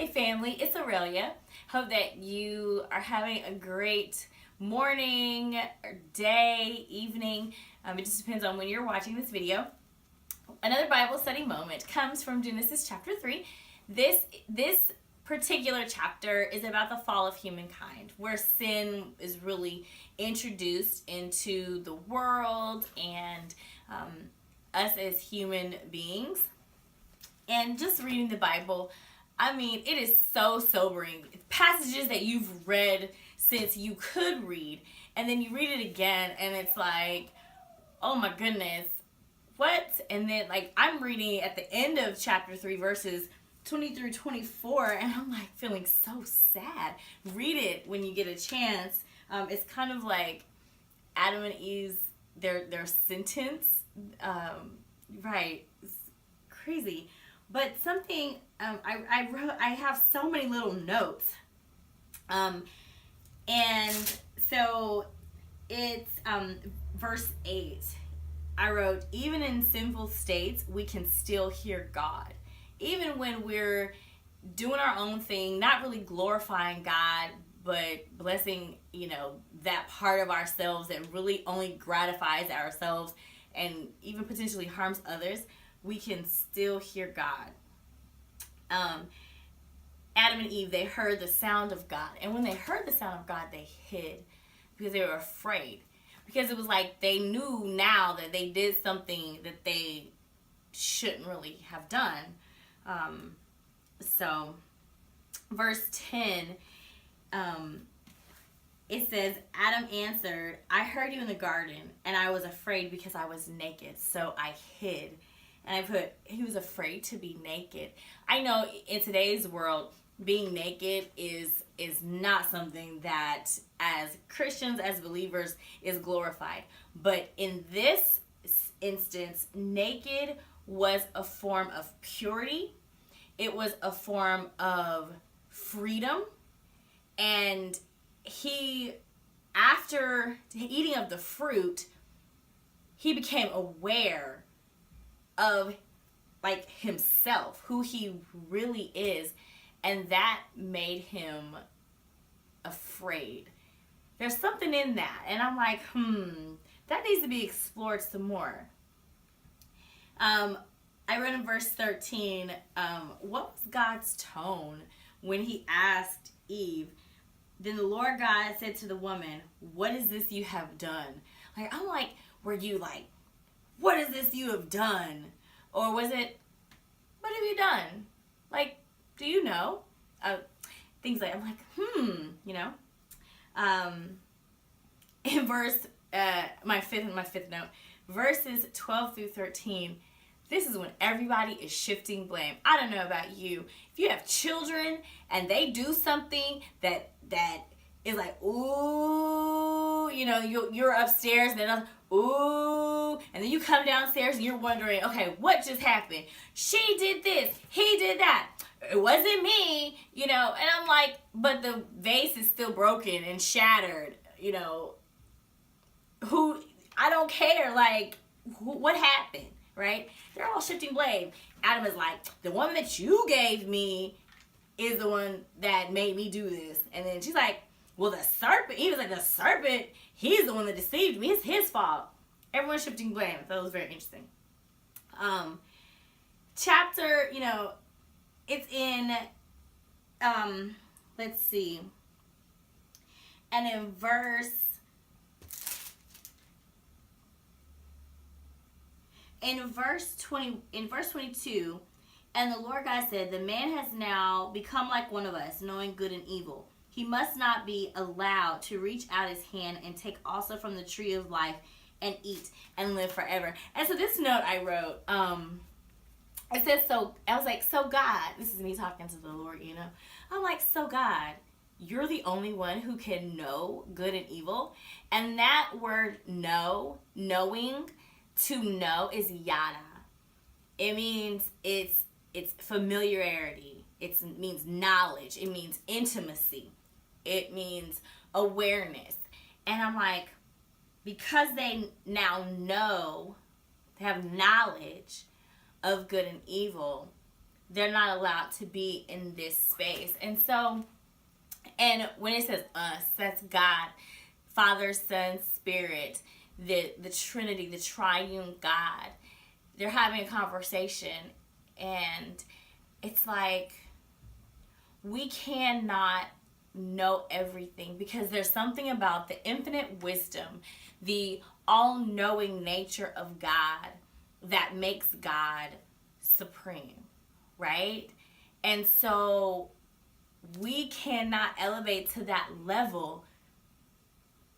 Hey family, it's Aurelia. Hope that you are having a great morning, or day, evening. It just depends on when you're watching this video. Another Bible study moment comes from Genesis chapter 3. This particular chapter is about the fall of humankind, where sin is really introduced into the world and us as human beings. And just reading the Bible, I mean, it is so sobering. Passages that you've read since you could read, and then you read it again, and it's like, oh my goodness, what? And then, like, I'm reading at the end of chapter 3, verses 20 through 24, and I'm like feeling so sad. Read it when you get a chance. It's kind of like Adam and Eve's their sentence, right? It's crazy. But something I wrote. I have so many little notes, and so it's verse 8. I wrote, even in sinful states, we can still hear God. Even when we're doing our own thing, not really glorifying God, but blessing, that part of ourselves that really only gratifies ourselves and even potentially harms others, we can still hear God. Adam and Eve, they heard the sound of God. And when they heard the sound of God, they hid because they were afraid. Because it was like they knew now that they did something that they shouldn't really have done. So, verse 10, it says, Adam answered, I heard you in the garden, and I was afraid because I was naked, so I hid. And I put, he was afraid to be naked. I know in today's world, being naked is not something that as Christians, as believers, is glorified. But in this instance, naked was a form of purity. It was a form of freedom. And he, after eating of the fruit, he became aware of like himself, who he really is, and that made him afraid. There's something in that, and I'm like, that needs to be explored some more. I read in verse 13, what was God's tone when he asked Eve? Then the Lord God said to the woman, what is this you have done? Like, I'm like, were you like, what is this you have done? Or was it, what have you done? Like, do you know? Things like, I'm like, in verse, my fifth note, verses 12 through 13, this is when everybody is shifting blame. I don't know about you. If you have children and they do something that is like, ooh, you're upstairs and then ooh, and then you come downstairs and you're wondering, okay, what just happened? She did this, he did that. It wasn't me, and I'm like, but the vase is still broken and shattered, I don't care, like, what happened, right? They're all shifting blame. Adam is like, the woman that you gave me is the one that made me do this. And then she's like, well, the serpent, he was like, the serpent, he's the one that deceived me. It's his fault. Everyone's shifting blame. I thought it was very interesting. Chapter, it's in, let's see. And in verse 22, and the Lord God said, the man has now become like one of us, knowing good and evil. He must not be allowed to reach out his hand and take also from the tree of life and eat and live forever. And so this note I wrote, it says, so, I was like, so God, this is me talking to the Lord, I'm like, so God, you're the only one who can know good and evil. And that word know, knowing, to know is yada. It means it's familiarity. It means knowledge. It means intimacy. It means awareness. And I'm like, because they now know, they have knowledge of good and evil, they're not allowed to be in this space. And so, and when it says us, that's God, Father, Son, Spirit, the Trinity, the triune God. They're having a conversation, and it's like we cannot know everything, because there's something about the infinite wisdom, the all-knowing nature of God that makes God supreme, right? And so we cannot elevate to that level,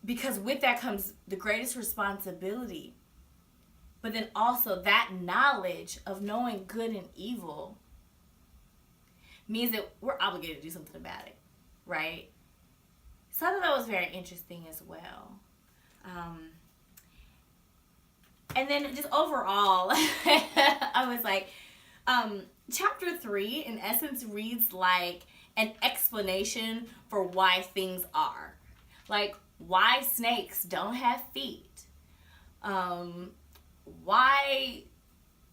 because with that comes the greatest responsibility. But then also that knowledge of knowing good and evil means that we're obligated to do something about it, right? So I thought that was very interesting as well. And then just overall, I was like, chapter 3 in essence reads like an explanation for why things are. Like why snakes don't have feet. Why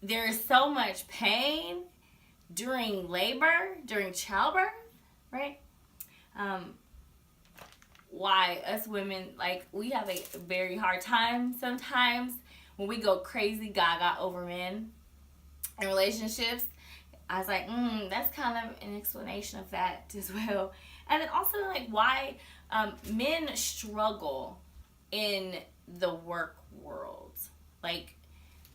there is so much pain during labor, during childbirth, right? Why us women, like, we have a very hard time sometimes when we go crazy gaga over men in relationships. I was like, that's kind of an explanation of that as well. And then also, like, why men struggle in the work world. Like,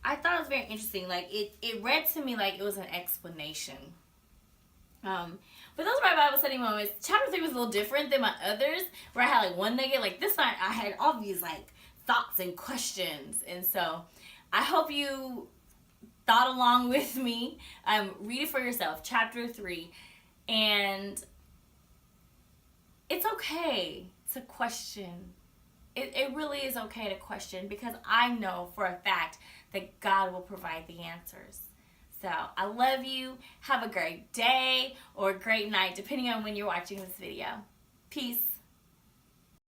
I thought it was very interesting. Like, it read to me like it was an explanation. But those were my Bible study moments. Chapter 3 was a little different than my others, where I had like one nugget. Like this one, I had all these like thoughts and questions. And so I hope you thought along with me. Read it for yourself, chapter 3. And it's okay to question. It really is okay to question, because I know for a fact that God will provide the answers. So I love you. Have a great day or a great night, depending on when you're watching this video. Peace.